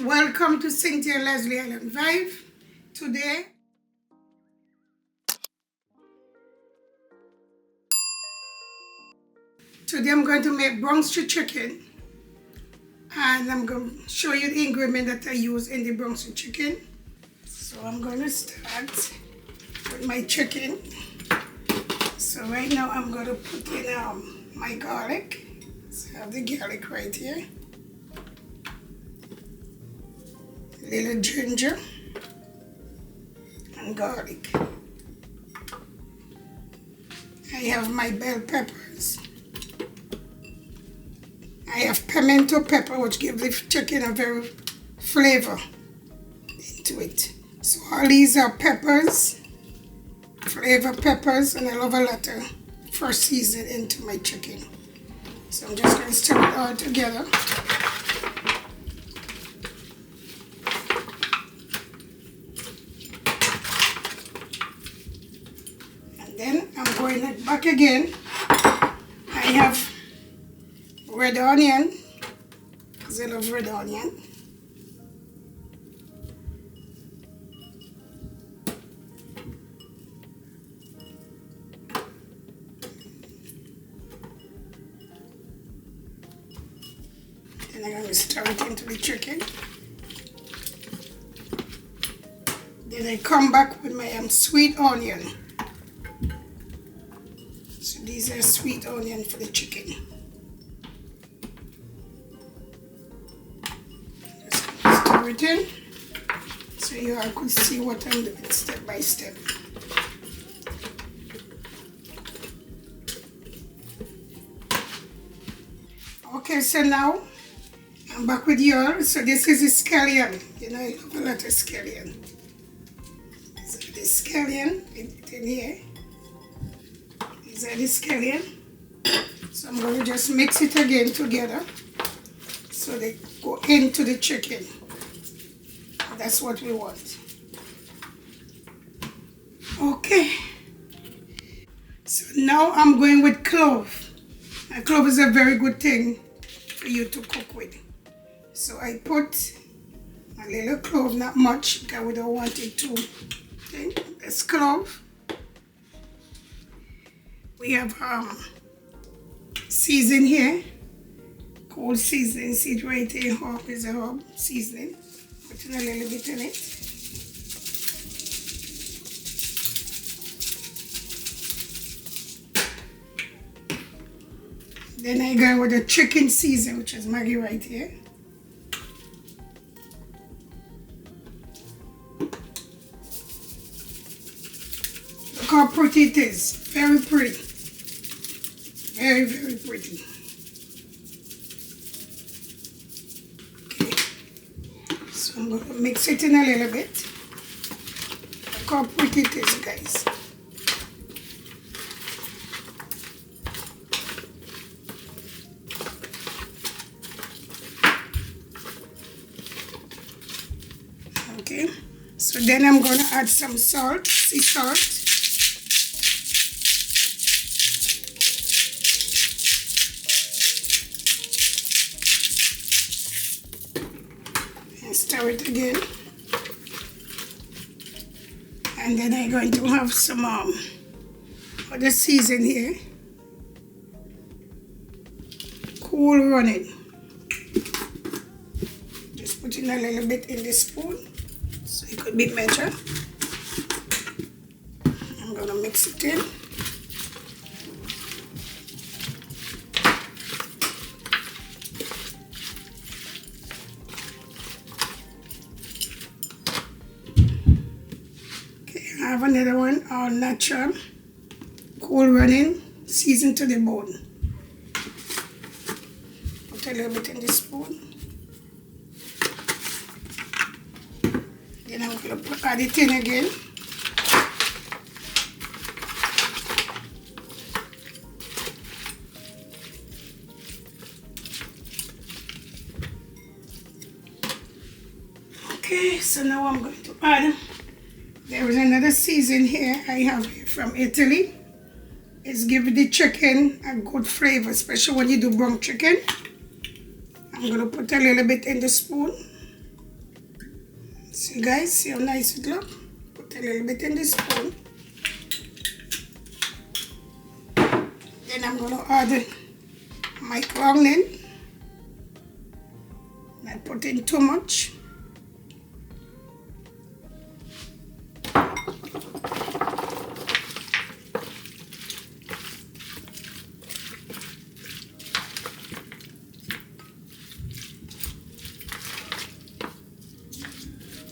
Welcome to Cynthia and Lesley Island Vibe. Today I'm going to make Bronx chicken, and I'm going to show you the ingredient that I use in the Bronx chicken. So I'm going to start with my chicken. So right now I'm going to put in my garlic. So I have the garlic right here. Little ginger and garlic. I have my bell peppers. I have pimento pepper, which gives the chicken a very flavor into it. So all these are peppers, flavor peppers, and I love a lot of fresh seasoning into my chicken. So I'm just going to stir it all together. Then I'm going back again. I have red onion, because I love red onion. Then I'm going to stir it into the chicken. Then I come back with my sweet onion. So these are sweet onion for the chicken. Just gonna stir it in so you all could see what I'm doing step by step. Okay, so now I'm back with you all. So this is the scallion. You know, I love a lot of scallion. So the scallion in here. These are the scallion. So I'm going to just mix it again together so they go into the chicken. That's what we want. Okay. So now I'm going with clove. And clove is a very good thing for you to cook with. So I put a little clove, not much, because we don't want it too. Okay, that's clove. We have season here, cold seasoning seed right here. Herb is a herb seasoning. Putting a little bit in it. Then I go with the chicken season, which is Maggie right here. Look how pretty it is. Very pretty. Very, very pretty. Okay. So I'm going to mix it in a little bit. Look how pretty it is, guys. Okay. So then I'm going to add some salt, sea salt. Stir it again, and then I'm going to have some other season here, cool running. Just put in a little bit in the spoon so it could be measured. I'm going to mix it in. I have another one, all natural, cool running, seasoned to the bone. Put a little bit in the spoon. Then I'm going to add it in again. Okay, so now I'm going to add. There is another season here I have from Italy. It's giving the chicken a good flavor, especially when you do Bronx chicken. I'm going to put a little bit in the spoon. See guys, see how nice it look? Put a little bit in the spoon. Then I'm gonna add my grounding. Not put in too much.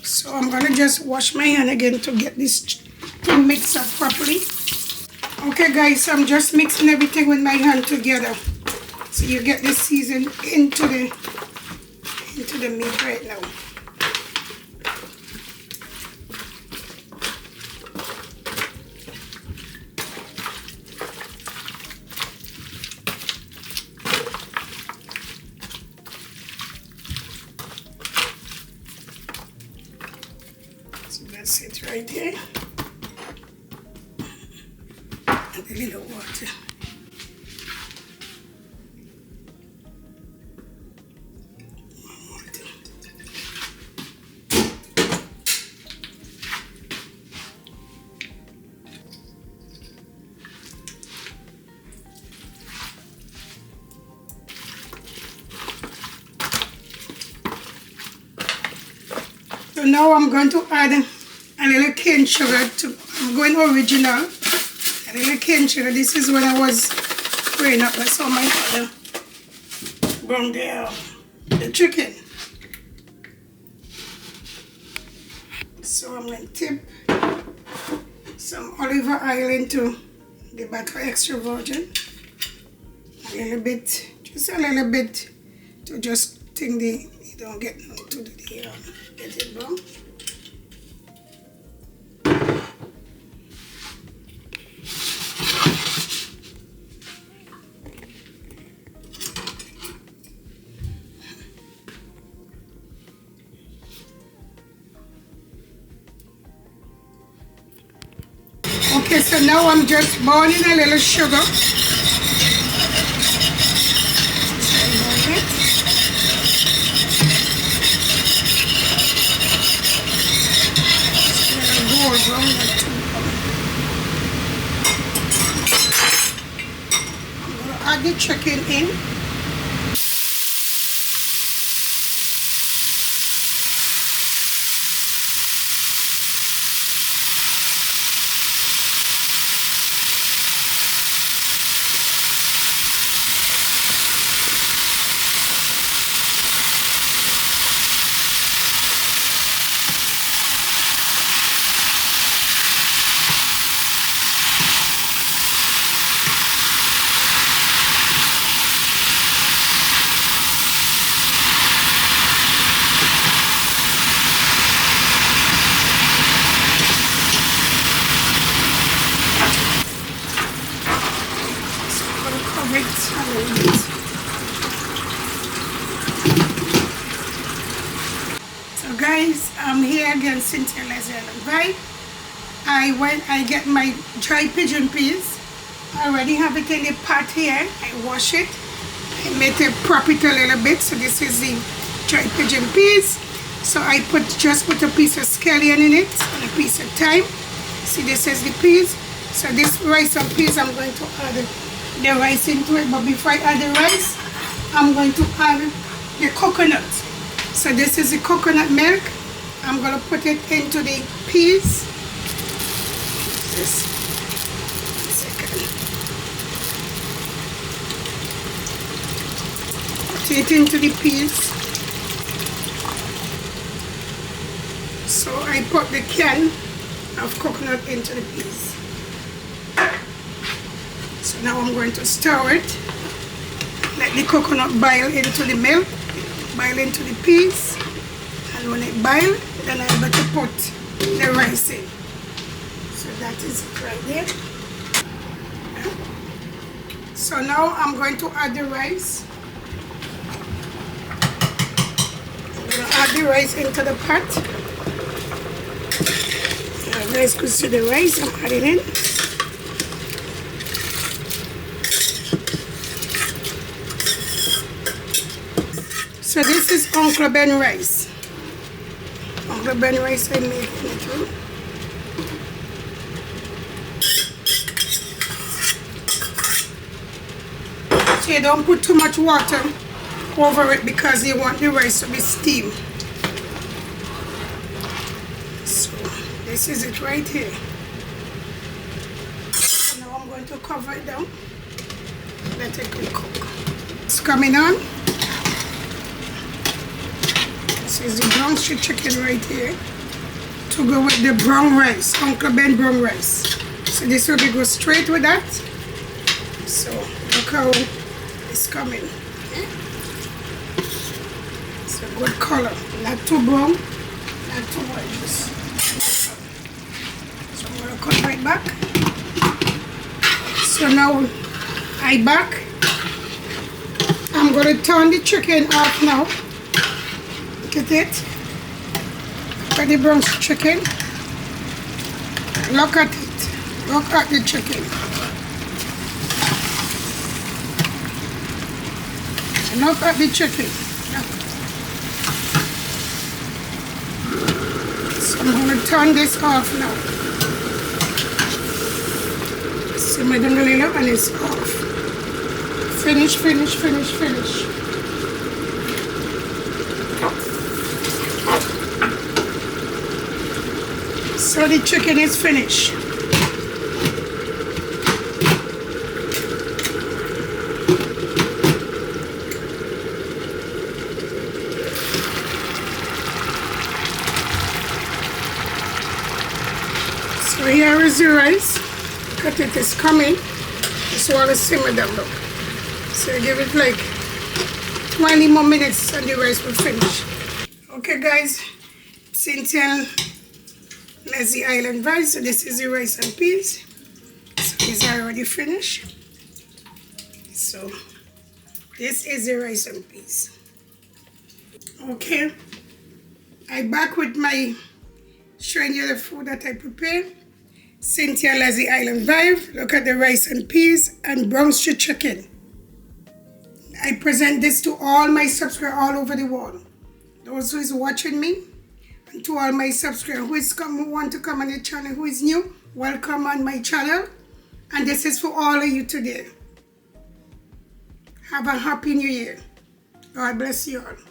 So I'm gonna just wash my hand again to get this to mix up properly. Okay guys, so I'm just mixing everything with my hand together. So you get the season into the meat right now. So that's it right there. And a little water. So now I'm going to add a little cane sugar to, I'm going original. A little cane sugar. This is when I was growing up. I saw my father brown the chicken. So I'm going to tip some olive oil into the butter extra virgin. A little bit, just a little bit to just think you don't get into the get it brown. Okay, so now I'm just burning a little sugar. Add the chicken in. So guys, I'm here again, Cynthia Lesley. I get my dry pigeon peas. I already have it in the pot here. I wash it. I made it prop it a little bit. So this is the dry pigeon peas. So I just put a piece of scallion in it and a piece of thyme. See, this is the peas. So this rice and peas, I'm going to add the rice into it. But before I add the rice, I'm going to add the coconut. So this is the coconut milk. I'm going to put it into the peas. Just a second. Put it into the peas. So I put the can of coconut into the peas. So now I'm going to stir it. Let the coconut boil into the milk, boil into the peas. And when it boils, then I'm going to put the rice in. So that is it right there. So now I'm going to add the rice. I'm going to add the rice into the pot. You guys could see the rice I'm adding in. So this is Uncle Ben rice. Uncle Ben rice I'm making it too. So you don't put too much water over it because you want the rice to be steamed. So this is it right here. So now I'm going to cover it down. Let it cook. It's coming on. This is the brown street chicken right here to go with the brown rice, Uncle Ben brown rice. So this will go straight with that. So look how it's coming. Okay? It's a good color, not too brown, not too white. So I'm going to cut right back. So now I back. I'm going to turn the chicken off now. Look at it. Look at the brown chicken. Look at it. Look at the chicken. Look at the chicken. So I'm going to turn this off now. Simmer down a little and it's off. Finish, finish, finish, finish. So the chicken is finished. So here is the rice. Look at it, it's coming. Just want to simmer down low. So give it like 20 more minutes and the rice will finish. Okay guys, Cynthia Lesley Island Vibes. So this is the rice and peas. So these are already finished. So this is the rice and peas. Okay, I'm back with my showing you the food that I prepared. Cynthia Lesley Island Vibe. Look at the rice and peas and brown stew chicken. I present this to all my subscribers all over the world. Those who is watching me, and to all my subscribers who want to come on the channel, who is new, welcome on my channel. And this is for all of you today. Have a happy new year. God bless you all.